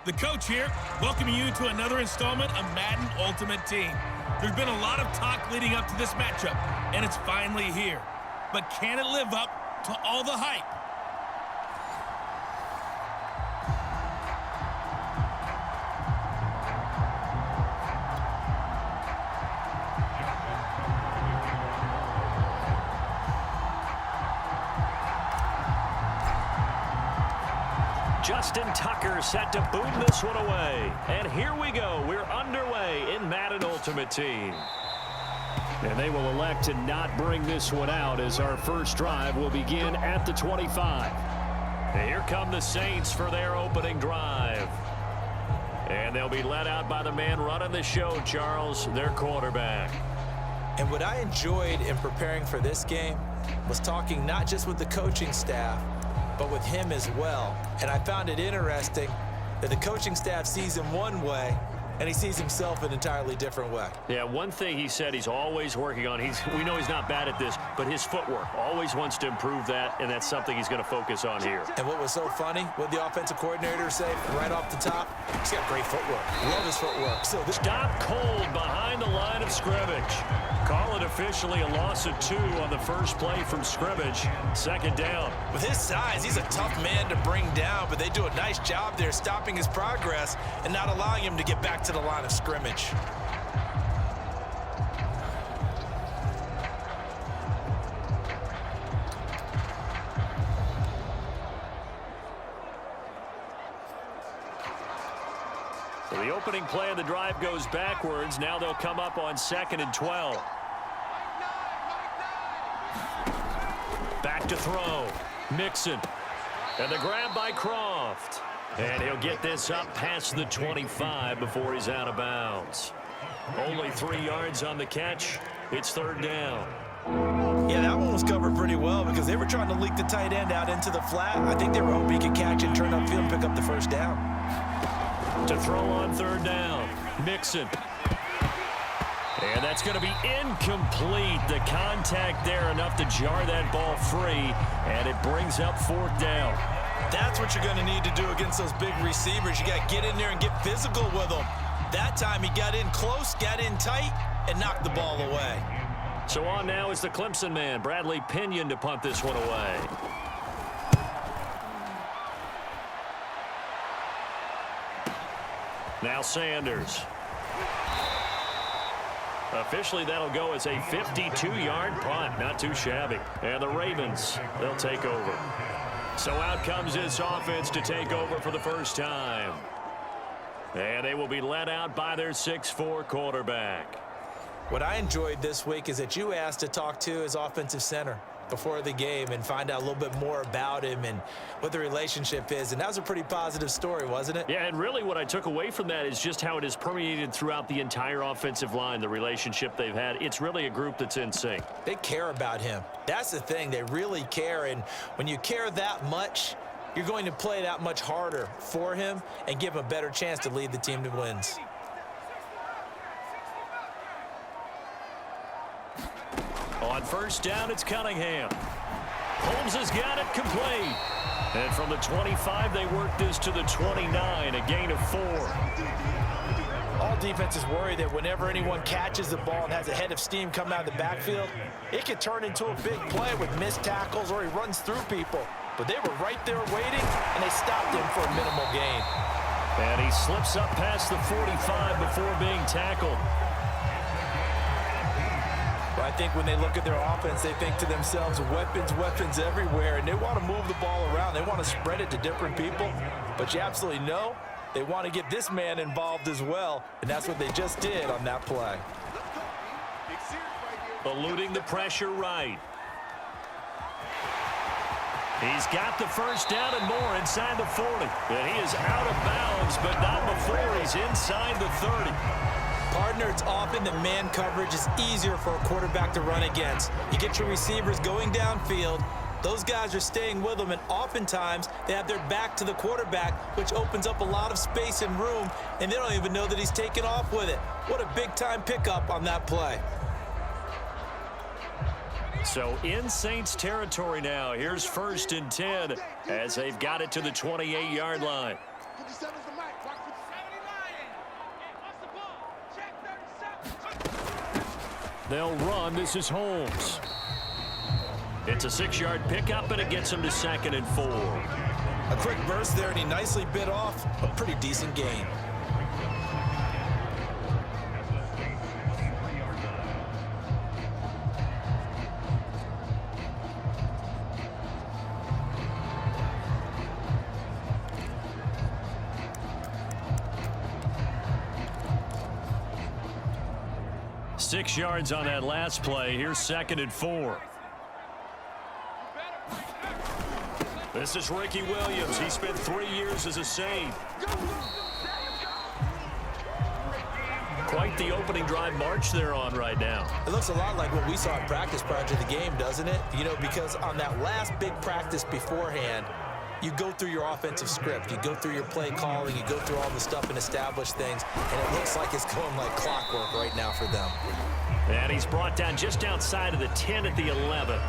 The coach here, welcoming you to another installment of Madden Ultimate Team. There's been a lot of talk leading up to this matchup, and it's finally here. But can it live up to all the hype? Justin Tucker set to boom this one away. And here we go. We're underway in Madden Ultimate Team. And they will elect to not bring this one out as our first drive will begin at the 25. And here come the Saints for their opening drive. And they'll be led out by the man running the show, Charles, their quarterback. And what I enjoyed in preparing for this game was talking not just with the coaching staff, but with him as well. And I found it interesting that the coaching staff sees him one way, and he sees himself an entirely different way. Yeah, one thing he said he's always working on, we know he's not bad at this, but his footwork, always wants to improve that, and that's something he's going to focus on here. And what was so funny, what the offensive coordinator say right off the top, he's got great footwork. Love his footwork. So stop cold behind the line of scrimmage. Call it officially a loss of 2 on the first play from scrimmage. Second down. With his size, he's a tough man to bring down, but they do a nice job there stopping his progress and not allowing him to get back to the line of scrimmage. So the opening play of the drive goes backwards. Now they'll come up on 2nd and 12. Back to throw. Mixon. And the grab by Croft. And he'll get this up past the 25 before he's out of bounds. Only 3 yards on the catch. It's 3rd down. Yeah, that one was covered pretty well because they were trying to leak the tight end out into the flat. I think they were hoping he could catch and turn upfield and pick up the first down. To throw on 3rd down. Mixon. And that's going to be incomplete. The contact there enough to jar that ball free. And it brings up 4th down. That's what you're going to need to do against those big receivers. You got to get in there and get physical with them. That time he got in close, got in tight, and knocked the ball away. So on now is the Clemson man, Bradley Pinion, to punt this one away. Now Sanders. Officially, that'll go as a 52-yard punt. Not too shabby. And the Ravens, they'll take over. So out comes this offense to take over for the first time. And they will be led out by their 6'4" quarterback. What I enjoyed this week is that you asked to talk to his offensive center before the game and find out a little bit more about him and what the relationship is. And that was a pretty positive story, wasn't it? Yeah, and really what I took away from that is just how it is permeated throughout the entire offensive line, the relationship they've had. It's really a group that's in sync. They care about him. That's the thing. They really care. And when you care that much, you're going to play that much harder for him and give him a better chance to lead the team to wins. On 1st down, it's Cunningham. Holmes has got it complete. And from the 25, they work this to the 29, a gain of 4. All defenses worry that whenever anyone catches the ball and has a head of steam coming out of the backfield, it could turn into a big play with missed tackles or he runs through people. But they were right there waiting, and they stopped him for a minimal gain. And he slips up past the 45 before being tackled. I think when they look at their offense, they think to themselves, weapons, weapons everywhere, and they want to move the ball around. They want to spread it to different people, but you absolutely know they want to get this man involved as well, and that's what they just did on that play. Eluding the pressure right. He's got the first down and more inside the 40. And he is out of bounds, but not before he's inside the 30. Partner, it's often that man coverage is easier for a quarterback to run against. You get your receivers going downfield. Those guys are staying with them, and oftentimes they have their back to the quarterback, which opens up a lot of space and room, and they don't even know that he's taken off with it. What a big-time pickup on that play. So in Saints territory now. Here's 1st and 10 as they've got it to the 28-yard line. They'll run. This is Holmes. It's a 6-yard pickup, and it gets him to 2nd and 4. A quick burst there, and he nicely bit off a pretty decent gain. Six yards on that last play. Here's 2nd and 4. This is Ricky Williams. He spent 3 years as a Saint. Quite the opening drive march they're on right now. It looks a lot like what we saw in practice prior to the game, doesn't it? You know, because on that last big practice beforehand, you go through your offensive script. You go through your play calling. You go through all the stuff and establish things. And it looks like it's going like clockwork right now for them. And he's brought down just outside of the 10 at the 11.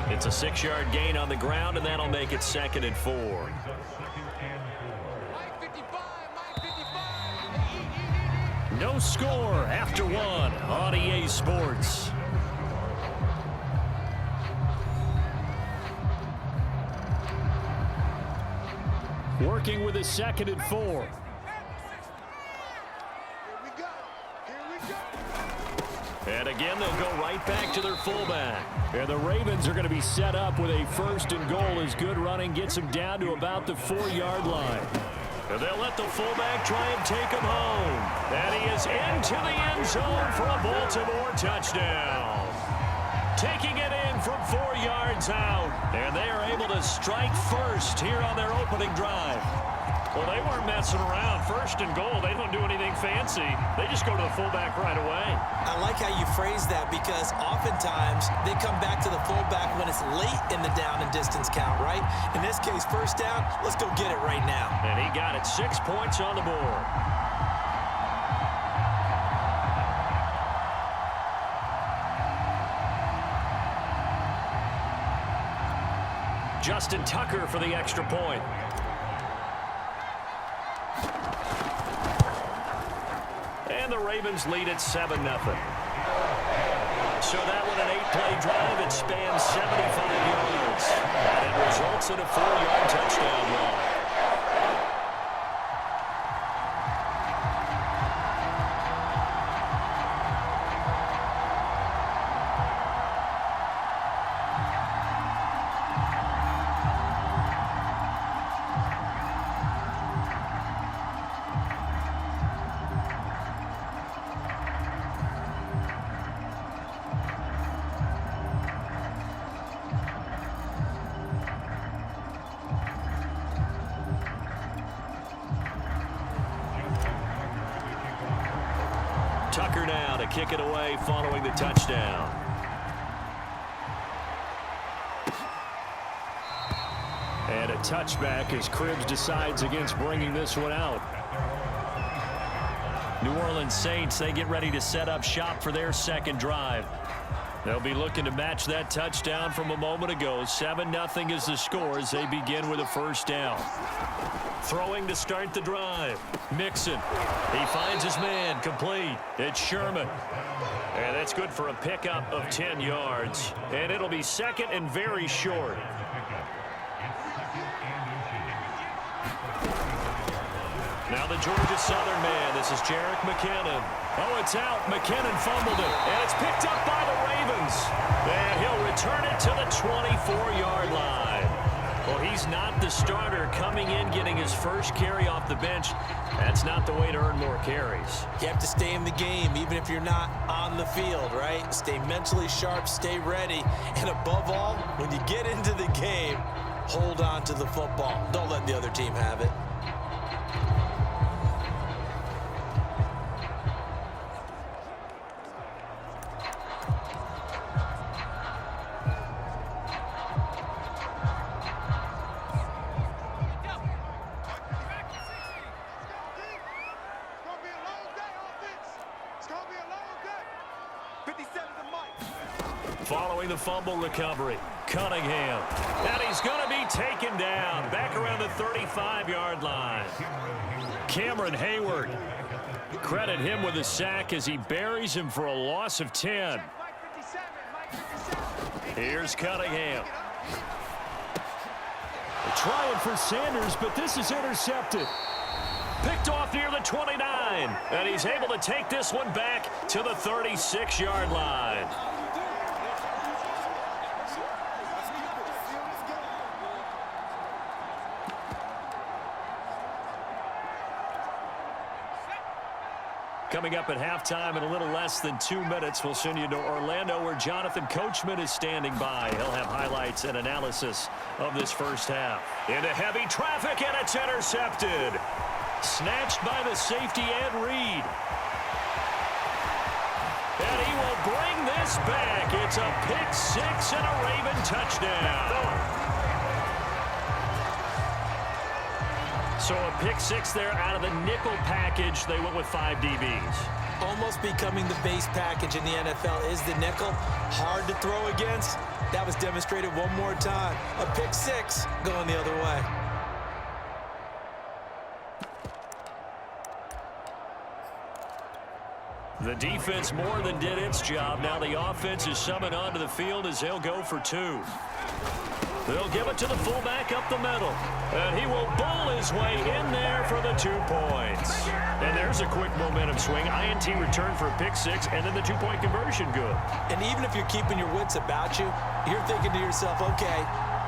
It's a 6-yard gain on the ground, and that'll make it 2nd and 4. No score after 1 on EA Sports. Working with a 2nd and 4. And again, they'll go right back to their fullback. And the Ravens are going to be set up with a 1st and goal as good running gets them down to about the 4-yard line. And they'll let the fullback try and take him home. And he is into the end zone for a Baltimore touchdown. Taking it in from 4 yards out. And they are able to strike first here on their opening drive. Well, they weren't messing around. 1st and goal, they don't do anything fancy. They just go to the fullback right away. I like how you phrase that because oftentimes they come back to the fullback when it's late in the down and distance count, right? In this case, 1st down, let's go get it right now. And he got it. 6 points on the board. Justin Tucker for the extra point. And the Ravens lead at 7-0. So that one an 8-play drive. It spans 75 yards. And it results in a 4-yard touchdown run. Tucker now to kick it away following the touchdown. And a touchback as Cribbs decides against bringing this one out. New Orleans Saints, they get ready to set up shop for their 2nd drive. They'll be looking to match that touchdown from a moment ago. 7-0 is the score as they begin with a 1st down. Throwing to start the drive. Mixon. He finds his man. Complete. It's Sherman. And that's good for a pickup of 10 yards. And it'll be 2nd and very short. Now the Georgia Southern man. This is Jerick McKinnon. Oh, it's out. McKinnon fumbled it. And it's picked up by the Ravens. And he'll return it to the 24-yard line. Well, he's not the starter coming in, getting his first carry off the bench. That's not the way to earn more carries. You have to stay in the game, even if you're not on the field, right? Stay mentally sharp, stay ready. And above all, when you get into the game, hold on to the football. Don't let the other team have it. Following the fumble recovery, Cunningham. And he's going to be taken down back around the 35-yard line. Cameron Hayward. Credit him with a sack as he buries him for a loss of 10. Here's Cunningham. They're trying for Sanders, but this is intercepted. Picked off near the 29, and he's able to take this one back to the 36-yard line. Coming up at halftime in a little less than 2 minutes, we'll send you to Orlando where Jonathan Coachman is standing by. He'll have highlights and analysis of this first half. Into heavy traffic, and it's intercepted. Snatched by the safety, Ed Reed. And he will bring this back. It's a pick six and a Raven touchdown. So a pick six there out of the nickel package. They went with 5 DBs. Almost becoming the base package in the NFL is the nickel. Hard to throw against. That was demonstrated one more time. A pick six going the other way. The defense more than did its job. Now the offense is summoned onto the field as they'll go for 2. They'll give it to the fullback up the middle. And he will bowl his way in there for the 2 points. And there's a quick momentum swing. INT return for a pick six, and then the 2-point conversion good. And even if you're keeping your wits about you, you're thinking to yourself, okay,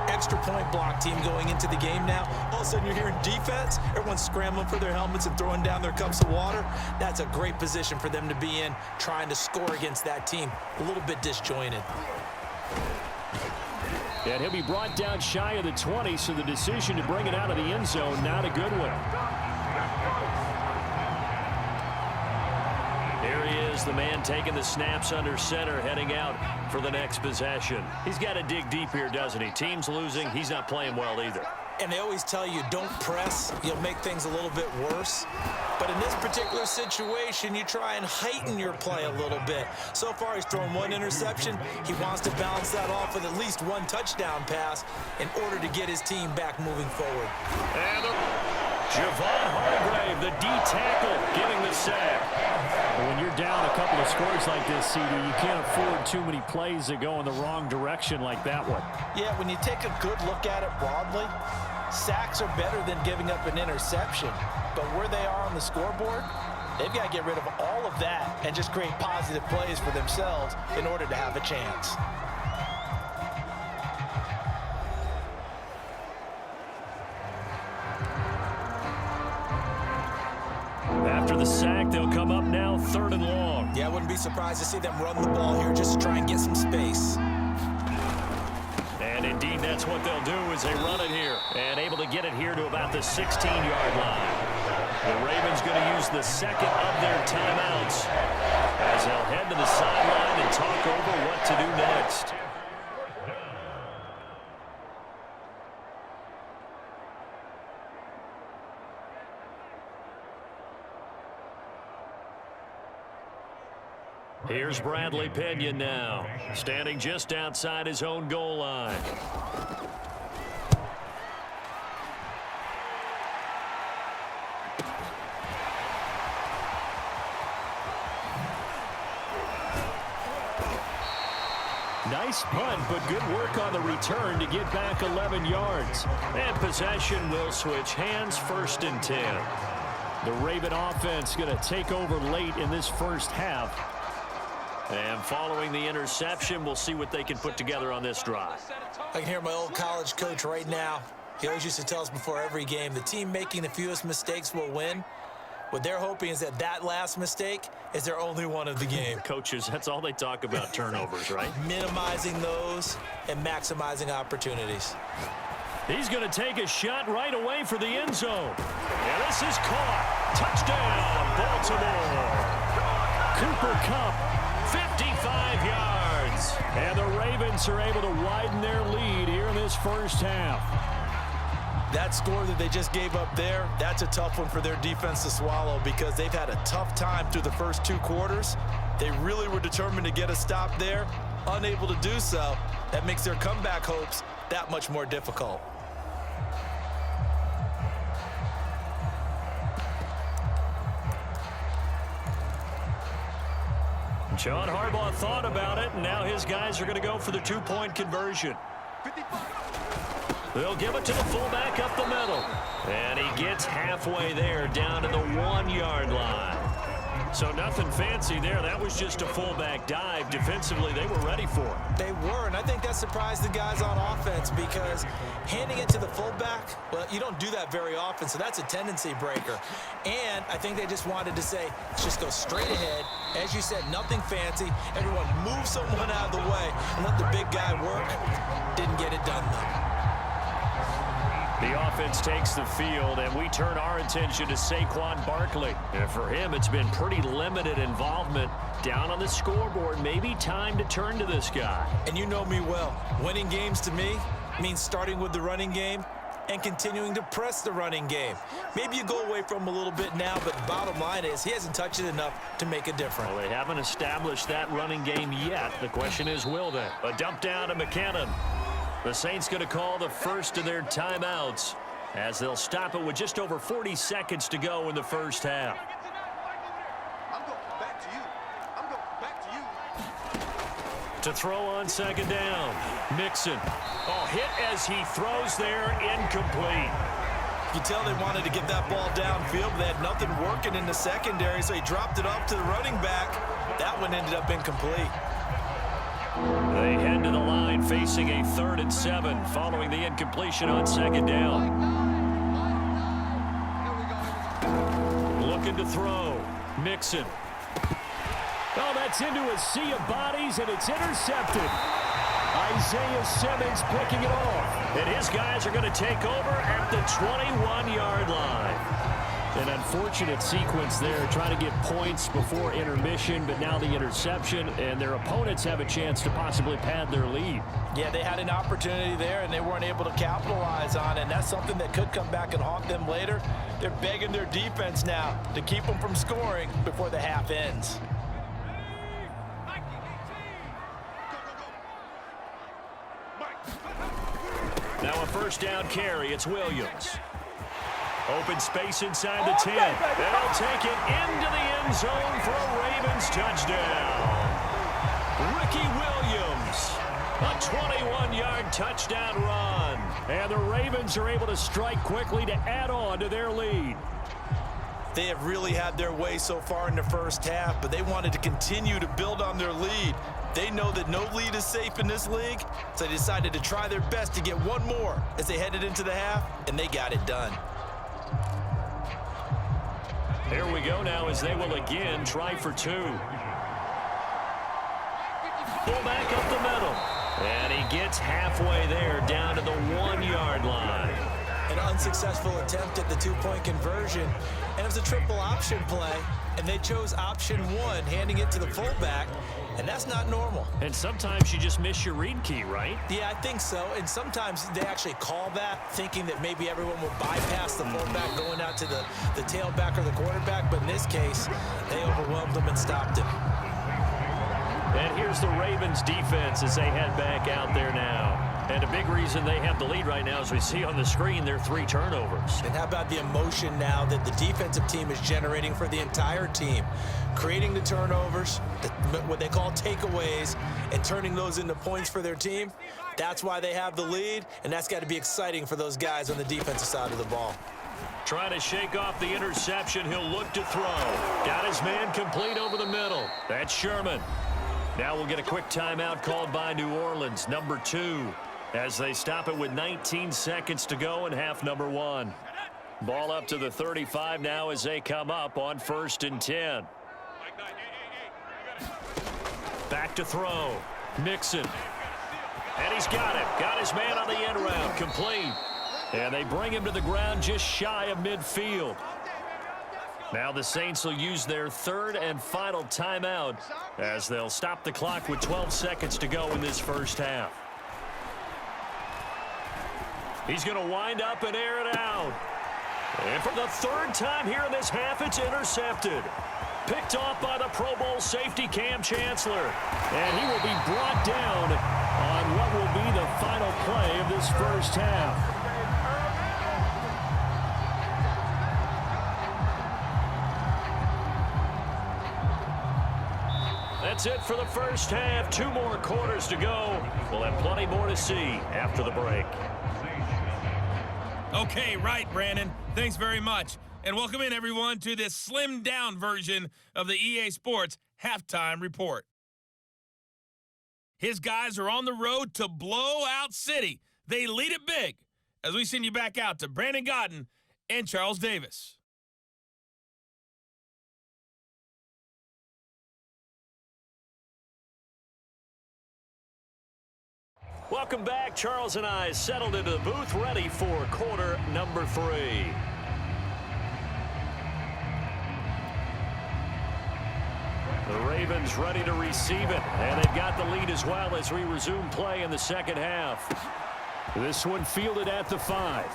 extra point block team going into the game now. All of a sudden you're hearing defense. Everyone's scrambling for their helmets and throwing down their cups of water. That's a great position for them to be in, trying to score against that team. A little bit disjointed. And he'll be brought down shy of the 20, so the decision to bring it out of the end zone, not a good one. Here he is, the man taking the snaps under center, heading out for the next possession. He's got to dig deep here, doesn't he? Team's losing. He's not playing well either. And they always tell you, don't press. You'll make things a little bit worse. But in this particular situation, you try and heighten your play a little bit. So far, he's thrown 1 interception. He wants to balance that off with at least 1 touchdown pass in order to get his team back moving forward. And Javon Hargrave, the D tackle, getting the sack. When you're down a couple of scores like this, CD, you can't afford too many plays that go in the wrong direction like that one. Yeah, when you take a good look at it broadly, sacks are better than giving up an interception. But where they are on the scoreboard, they've got to get rid of all of that and just create positive plays for themselves in order to have a chance. After the sack, they'll come up now 3rd and long. Yeah, I wouldn't be surprised to see them run the ball here just to try and get some space. And indeed, that's what they'll do as they run it here. And able to get it here to about the 16-yard line. The Ravens going to use the second of their timeouts as they'll head to the sideline and talk over what to do next. Here's Bradley Pinion now, standing just outside his own goal line. Nice punt, but good work on the return to get back 11 yards. And possession will switch hands, 1st and 10. The Raven offense going to take over late in this first half. And following the interception, we'll see what they can put together on this drive. I can hear my old college coach right now. He always used to tell us before every game, the team making the fewest mistakes will win. What they're hoping is that that last mistake is their only one of the game. Coaches, that's all they talk about, turnovers, right? Minimizing those and maximizing opportunities. He's going to take a shot right away for the end zone. And this is caught. Touchdown, Baltimore. Cooper Kupp. 55 yards. And the Ravens are able to widen their lead here in this first half. That score that they just gave up there, that's a tough one for their defense to swallow because they've had a tough time through the first 2 quarters. They really were determined to get a stop there, unable to do so. That makes their comeback hopes that much more difficult. John Harbaugh thought about it, and now his guys are going to go for the two-point conversion. They'll give it to the fullback up the middle. And he gets halfway there, down to the 1-yard line. So nothing fancy there. That was just a fullback dive. Defensively, they were ready for it. They were, and I think that surprised the guys on offense because handing it to the fullback, well, you don't do that very often, so that's a tendency breaker. And I think they just wanted to say, let's just go straight ahead. As you said, nothing fancy. Everyone move someone out of the way and let the big guy work. Didn't get it done, though. The offense takes the field, and we turn our attention to Saquon Barkley. And for him, it's been pretty limited involvement down on the scoreboard. Maybe time to turn to this guy. And you know me well. Winning games to me means starting with the running game and continuing to press the running game. Maybe you go away from him a little bit now, but the bottom line is he hasn't touched it enough to make a difference. Well, they haven't established that running game yet. The question is, will they? A dump down to McKinnon. The Saints going to call the first of their timeouts as they'll stop it with just over 40 seconds to go in the first half. To throw on second down, Mixon. Oh, hit as he throws there, incomplete. You can tell they wanted to get that ball downfield, but they had nothing working in the secondary, so he dropped it off to the running back. That one ended up incomplete. They head to the line facing a 3rd and 7 following the incompletion on second down. Looking to throw. Mixon. Oh, that's into a sea of bodies, and it's intercepted. Isaiah Simmons picking it off. And his guys are going to take over at the 21-yard line. An unfortunate sequence there, trying to get points before intermission, but now the interception, and their opponents have a chance to possibly pad their lead. Yeah, they had an opportunity there, and they weren't able to capitalize on it, and that's something that could come back and haunt them later. They're begging their defense now to keep them from scoring before the half ends. Now a first down carry, it's Williams. Open space inside the 10. They'll take it into the end zone for a Ravens touchdown. Ricky Williams, a 21-yard touchdown run. And the Ravens are able to strike quickly to add on to their lead. They have really had their way so far in the first half, but they wanted to continue to build on their lead. They know that no lead is safe in this league, so they decided to try their best to get one more as they headed into the half, and they got it done. Here we go now as they will again try for 2. Pull back up the middle. And he gets halfway there down to the 1-yard line. An unsuccessful attempt at the 2-point conversion. And it was a triple option play. And they chose option 1, handing it to the fullback. And that's not normal. And sometimes you just miss your read key, right? Yeah, I think so. And sometimes they actually call that, thinking that maybe everyone will bypass the fullback going out to the tailback or the quarterback. But in this case, they overwhelmed them and stopped him. And here's the Ravens defense as they head back out there now. And a big reason they have the lead right now, as we see on the screen, their 3 turnovers. And how about the emotion now that the defensive team is generating for the entire team? Creating the turnovers, what they call takeaways, and turning those into points for their team. That's why they have the lead, and that's got to be exciting for those guys on the defensive side of the ball. Trying to shake off the interception, he'll look to throw. Got his man complete over the middle. That's Sherman. Now we'll get a quick timeout called by New Orleans, number 2, as they stop it with 19 seconds to go in half number 1. Ball up to the 35 now as they come up on 1st and 10. Back to throw. Mixon. And he's got it. Got his man on the end route. Complete. And they bring him to the ground just shy of midfield. Now the Saints will use their 3rd and final timeout as they'll stop the clock with 12 seconds to go in this first half. He's going to wind up and air it out. And for the 3rd time here in this half, it's intercepted. Picked off by the Pro Bowl safety Cam Chancellor. And he will be brought down on what will be the final play of this first half. that's it for the first half. 2 more quarters to go. We'll have plenty more to see after the break. Okay, right, Brandon. Thanks very much. And welcome in, everyone, to this slimmed-down version of the EA Sports Halftime Report. His guys are on the road to Blowout City. They lead it big as we send you back out to Brandon Godden and Charles Davis. Welcome back. Charles and I settled into the booth, ready for quarter number 3. The Ravens ready to receive it, and they've got the lead as well as we resume play in the second half. This one fielded at the 5.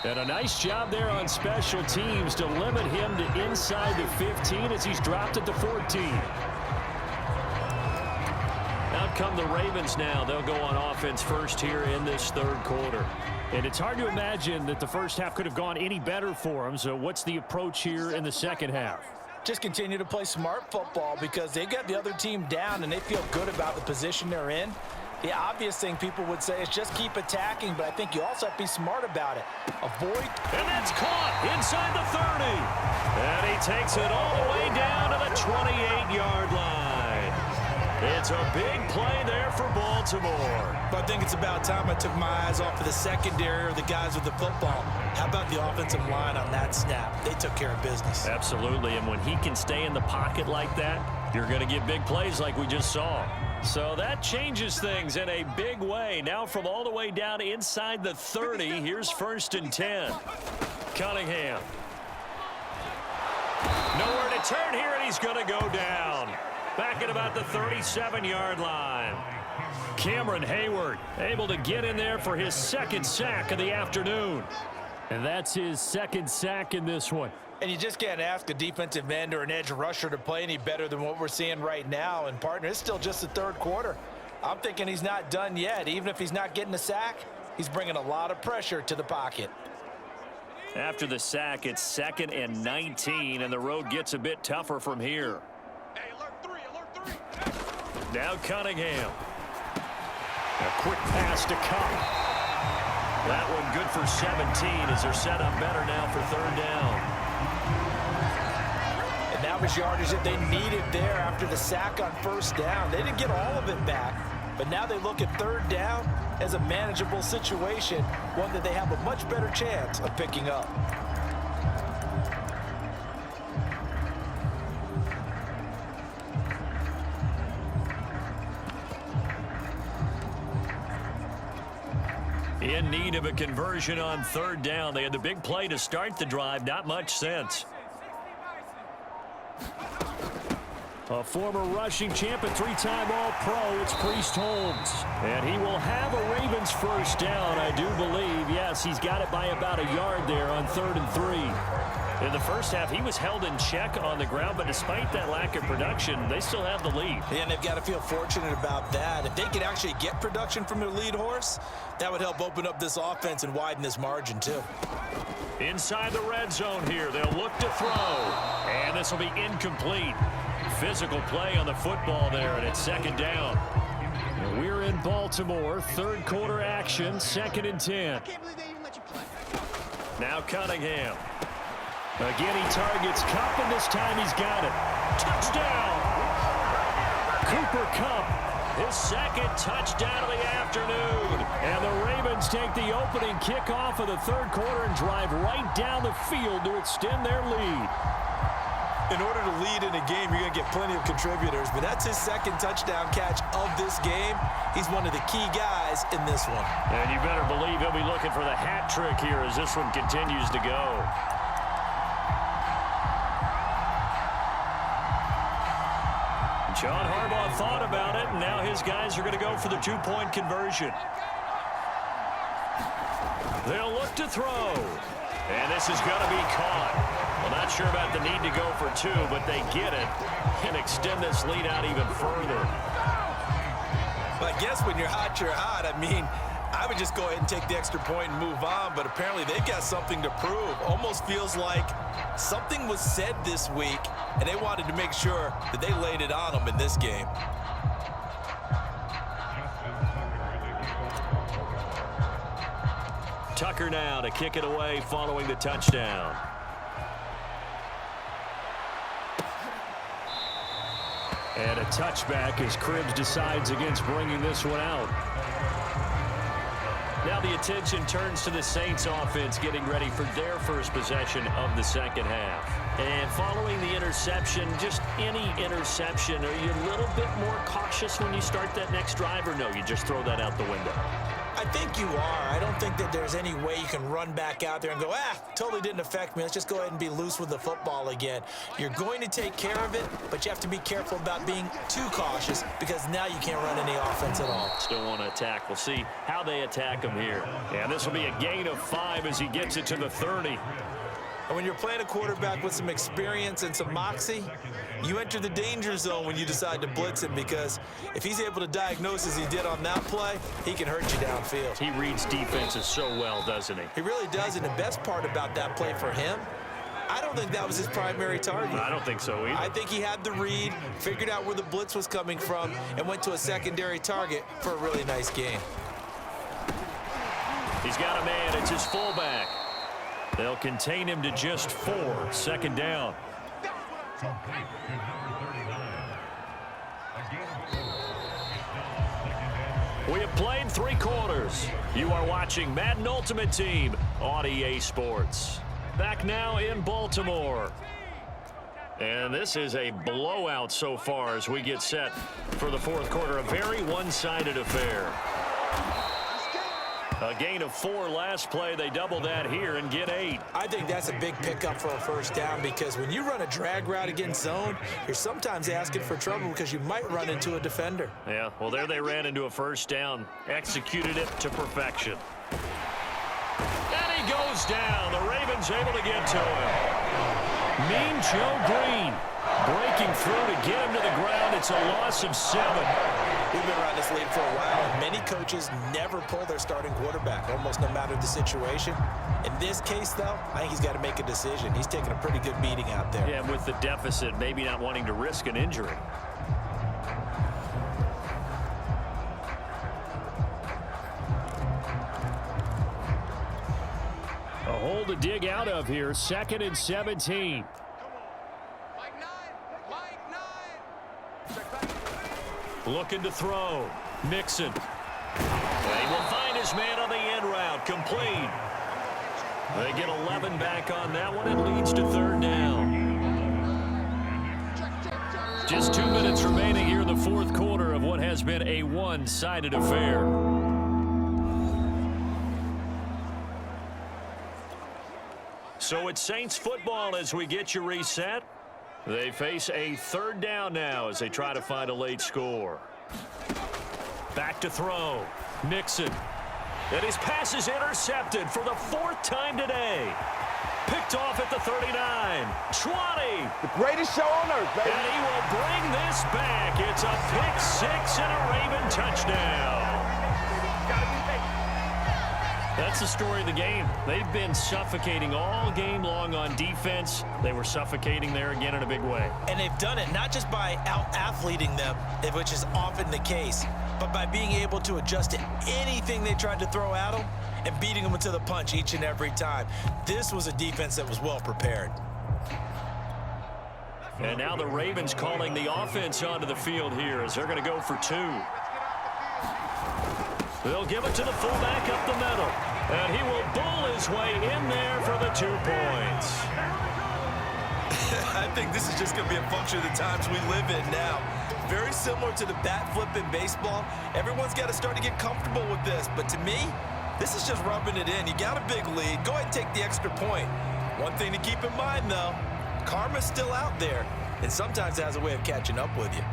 And a nice job there on special teams to limit him to inside the 15 as he's dropped at the 14. Out come the Ravens now. They'll go on offense first here in this third quarter. And it's hard to imagine that the first half could have gone any better for them. So what's the approach here in the second half? Just continue to play smart football because they got the other team down and they feel good about the position they're in. The obvious thing people would say is just keep attacking, but I think you also have to be smart about it. Avoid. And that's caught inside the 30. And he takes it all the way down to the 28-yard line. It's a big play there for Baltimore. But I think it's about time I took my eyes off of the secondary or the guys with the football. How about the offensive line on that snap? They took care of business. Absolutely, and when he can stay in the pocket like that, you're going to get big plays like we just saw. So that changes things in a big way. Now from all the way down inside the 30, here's 1st and 10. Cunningham. Nowhere to turn here, and he's going to go down. Back at about the 37-yard line. Cameron Hayward able to get in there for his 2nd sack of the afternoon. And that's his 2nd sack in this one. And you just can't ask a defensive end or an edge rusher to play any better than what we're seeing right now. And, partner, it's still just the third quarter. I'm thinking he's not done yet. Even if he's not getting a sack, he's bringing a lot of pressure to the pocket. After the sack, it's 2nd and 19, and the road gets a bit tougher from here. Now Cunningham. A quick pass to Cup. That one good for 17 as they're set up better now for 3rd down. And that was yardage that they needed there after the sack on 1st down. They didn't get all of it back, but now they look at 3rd down as a manageable situation, one that they have a much better chance of picking up. In need of a conversion on 3rd down. They had the big play to start the drive. Not much sense. A former rushing champ and 3-time All-Pro, it's Priest Holmes. And he will have a Ravens 1st down, I do believe. Yes, he's got it by about a yard there on 3rd and 3. In the first half, he was held in check on the ground, but despite that lack of production, they still have the lead. Yeah, and they've got to feel fortunate about that. If they could actually get production from their lead horse, that would help open up this offense and widen this margin, too. Inside the red zone here, they'll look to throw. And this will be incomplete. Physical play on the football there, and it's 2nd down. We're in Baltimore, 3rd quarter action, 2nd and 10. Now Cunningham. Again, he targets Kupp, and this time he's got it. Touchdown! Cooper Kupp, his 2nd touchdown of the afternoon. And the Ravens take the opening kickoff of the 3rd quarter and drive right down the field to extend their lead. In order to lead in a game, you're going to get plenty of contributors, but that's his 2nd touchdown catch of this game. He's one of the key guys in this one. And you better believe he'll be looking for the hat trick here as this one continues to go. John Harbaugh thought about it, and now his guys are going to go for the 2-point conversion. They'll look to throw. And this is going to be caught. Well, not sure about the need to go for 2, but they get it and extend this lead out even further. But I guess when you're hot, you're hot. I mean, I would just go ahead and take the extra point and move on, but apparently they've got something to prove. Almost feels like something was said this week, and they wanted to make sure that they laid it on them in this game. Tucker now to kick it away following the touchdown. And a touchback as Cribbs decides against bringing this one out. Now the attention turns to the Saints offense getting ready for their first possession of the second half. And following the interception, just any interception, are you a little bit more cautious when you start that next drive, or no, you just throw that out the window? I think you are. I don't think that there's any way you can run back out there and go, totally didn't affect me. Let's just go ahead and be loose with the football again. You're going to take care of it, but you have to be careful about being too cautious because now you can't run any offense at all. Still want to attack. We'll see how they attack him here. And this will be a gain of 5 as he gets it to the 30. And when you're playing a quarterback with some experience and some moxie, you enter the danger zone when you decide to blitz him, because if he's able to diagnose as he did on that play, he can hurt you downfield. He reads defenses so well, doesn't he? He really does, and the best part about that play for him, I don't think that was his primary target. I don't think so either. I think he had the read, figured out where the blitz was coming from, and went to a secondary target for a really nice game. He's got a man. It's his fullback. They'll contain him to just 4. Second down. We have played 3 quarters. You are watching Madden Ultimate Team on EA Sports. Back now in Baltimore. And this is a blowout so far as we get set for the fourth quarter. A very one-sided affair. A gain of 4 last play. They double that here and get 8. I think that's a big pickup for a first down, because when you run a drag route against zone, you're sometimes asking for trouble because you might run into a defender. Yeah, well, there they ran into a first down. Executed it to perfection. And he goes down. The Ravens able to get to him. Mean Joe Green breaking through to get him to the ground. It's a loss of 7. We've been around this league for a while, and many coaches never pull their starting quarterback, almost no matter the situation. In this case, though, I think he's got to make a decision. He's taking a pretty good beating out there. Yeah, with the deficit, maybe not wanting to risk an injury. A hole to dig out of here. 2nd and 17. Looking to throw. Mixon. They will find his man on the end route. Complete. They get 11 back on that one. It leads to 3rd down. Just 2 minutes remaining here in the fourth quarter of what has been a one-sided affair. So it's Saints football as we get you reset. They face a 3rd down now as they try to find a late score. Back to throw. Mixon. And his pass is intercepted for the 4th time today. Picked off at the 39. 20. The greatest show on earth, baby. And he will bring this back. It's a pick 6 and a Raven touchdown. That's the story of the game. They've been suffocating all game long on defense. They were suffocating there again in a big way. And they've done it not just by out-athleting them, which is often the case, but by being able to adjust to anything they tried to throw at them and beating them to the punch each and every time. This was a defense that was well prepared. And now the Ravens calling the offense onto the field here as they're going to go for 2. They'll give it to the fullback up the middle. And he will bull his way in there for the 2 points. I think this is just going to be a function of the times we live in now. Very similar to the bat flip in baseball. Everyone's got to start to get comfortable with this. But to me, this is just rubbing it in. You got a big lead. Go ahead and take the extra point. One thing to keep in mind, though, karma's still out there. And sometimes it has a way of catching up with you.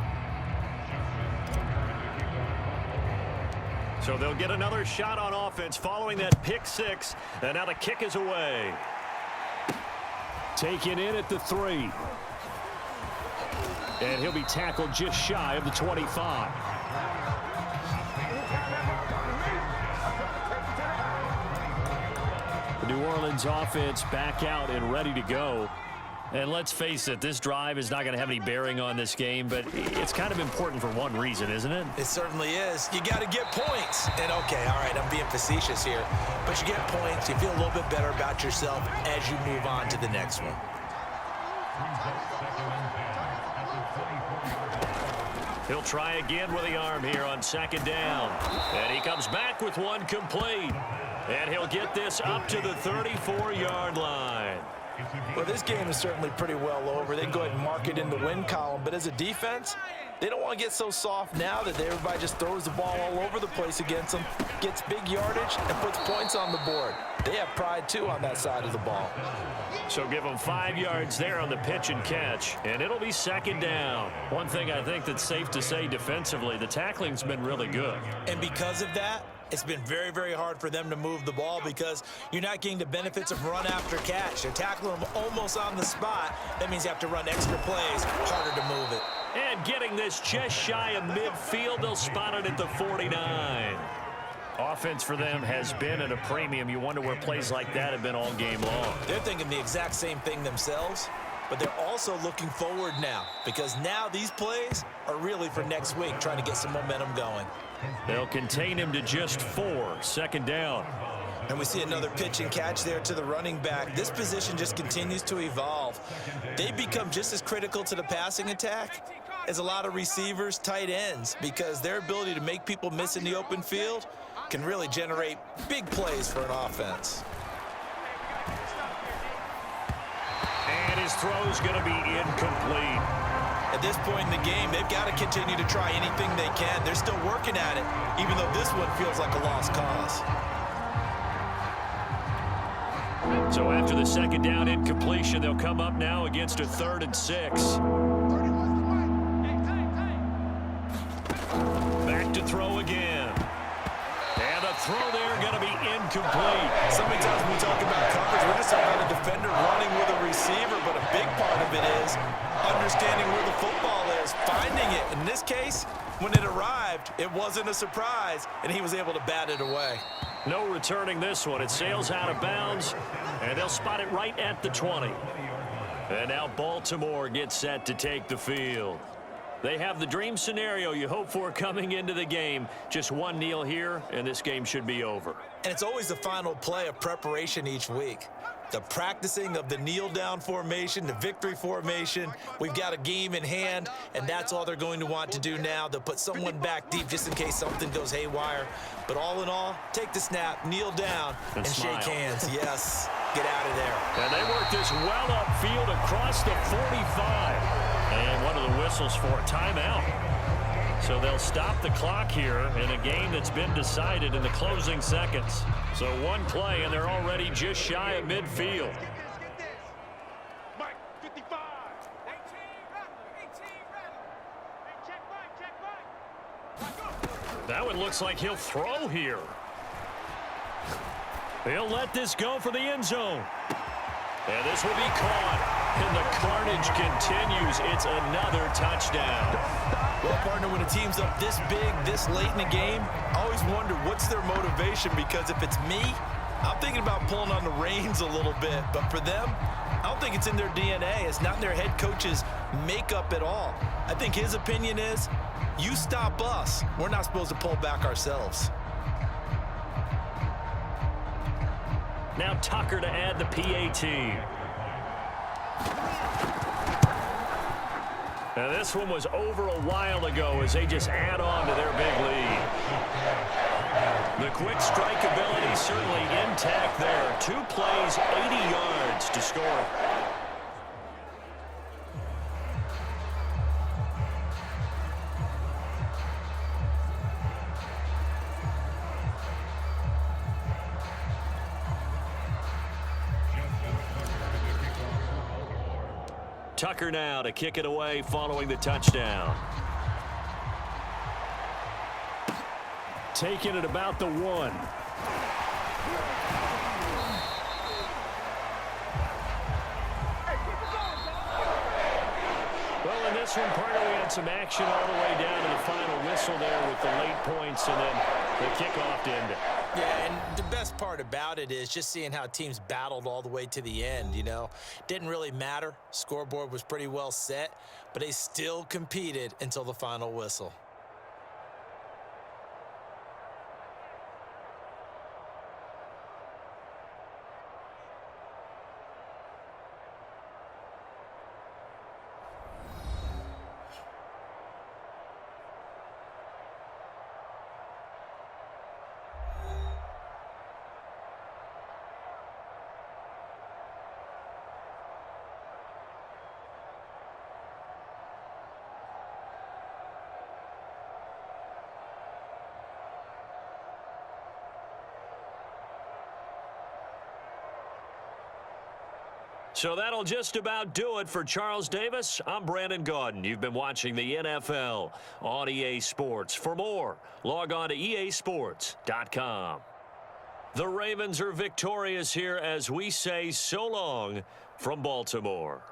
So they'll get another shot on offense following that pick 6. And now the kick is away. Taken in at the 3. And he'll be tackled just shy of the 25. The New Orleans offense back out and ready to go. And let's face it, this drive is not going to have any bearing on this game, but it's kind of important for one reason, isn't it? It certainly is. You got to get points. And, okay, all right, I'm being facetious here. But you get points, you feel a little bit better about yourself as you move on to the next one. He'll try again with the arm here on second down. And he comes back with one complete. And he'll get this up to the 34-yard line. Well, this game is certainly pretty well over. They can go ahead and mark it in the win column. But as a defense, they don't want to get so soft now that everybody just throws the ball all over the place against them, gets big yardage, and puts points on the board. They have pride, too, on that side of the ball. So give them 5 yards there on the pitch and catch, and it'll be second down. One thing I think that's safe to say defensively, the tackling's been really good. And because of that, it's been very, very hard for them to move the ball because you're not getting the benefits of run after catch. They're tackling them almost on the spot. That means you have to run extra plays, harder to move it. And getting this just shy of midfield, they'll spot it at the 49. Offense for them has been at a premium. You wonder where plays like that have been all game long. They're thinking the exact same thing themselves, but they're also looking forward now because now these plays are really for next week, trying to get some momentum going. They'll contain him to just 4, second down. And we see another pitch and catch there to the running back. This position just continues to evolve. They become just as critical to the passing attack as a lot of receivers, tight ends, because their ability to make people miss in the open field can really generate big plays for an offense. And his throw's going to be incomplete. At this point in the game, they've got to continue to try anything they can. They're still working at it, even though this one feels like a lost cause. So after the second down incompletion, they'll come up now against a 3rd and 6. Back to throw again. And the throw there going to be incomplete. So many times when we talk about coverage, we're just talking about a defender running with a receiver, but a big part of it is understanding where the football is, finding it. In this case, when it arrived, it wasn't a surprise, and he was able to bat it away. No returning this one. It sails out of bounds, and they'll spot it right at the 20. And now Baltimore gets set to take the field. They have the dream scenario you hope for coming into the game. Just one kneel here, and this game should be over. And it's always the final play of preparation each week. The practicing of the kneel-down formation, the victory formation. We've got a game in hand, and that's all they're going to want to do now. They'll put someone back deep just in case something goes haywire. But all in all, take the snap, kneel down, and shake hands. Yes, get out of there. And they work this well upfield across the 45. And one of the whistles for a timeout. So they'll stop the clock here in a game that's been decided in the closing seconds. So one play, and they're already just shy of midfield. That one looks like he'll throw here. He'll let this go for the end zone. And this will be caught. And the carnage continues. It's another touchdown. Well, partner, when a team's up this big, this late in the game, I always wonder what's their motivation, because if it's me, I'm thinking about pulling on the reins a little bit. But for them, I don't think it's in their DNA. It's not in their head coach's makeup at all. I think his opinion is, you stop us. We're not supposed to pull back ourselves. Now Tucker to add the PAT. Now this one was over a while ago as they just add on to their big lead. The quick strike ability certainly intact there. 2 plays, 80 yards to score. Tucker now to kick it away following the touchdown. Taking it about the 1. Well, in this one, partner, we had some action all the way down to the final whistle there with the late points, and then the kickoff to end it. Yeah, and the best part about it is just seeing how teams battled all the way to the end, you know. Didn't really matter. Scoreboard was pretty well set, but they still competed until the final whistle. So that'll just about do it for Charles Davis. I'm Brandon Gaudin. You've been watching the NFL on EA Sports. For more, log on to easports.com. The Ravens are victorious here as we say so long from Baltimore.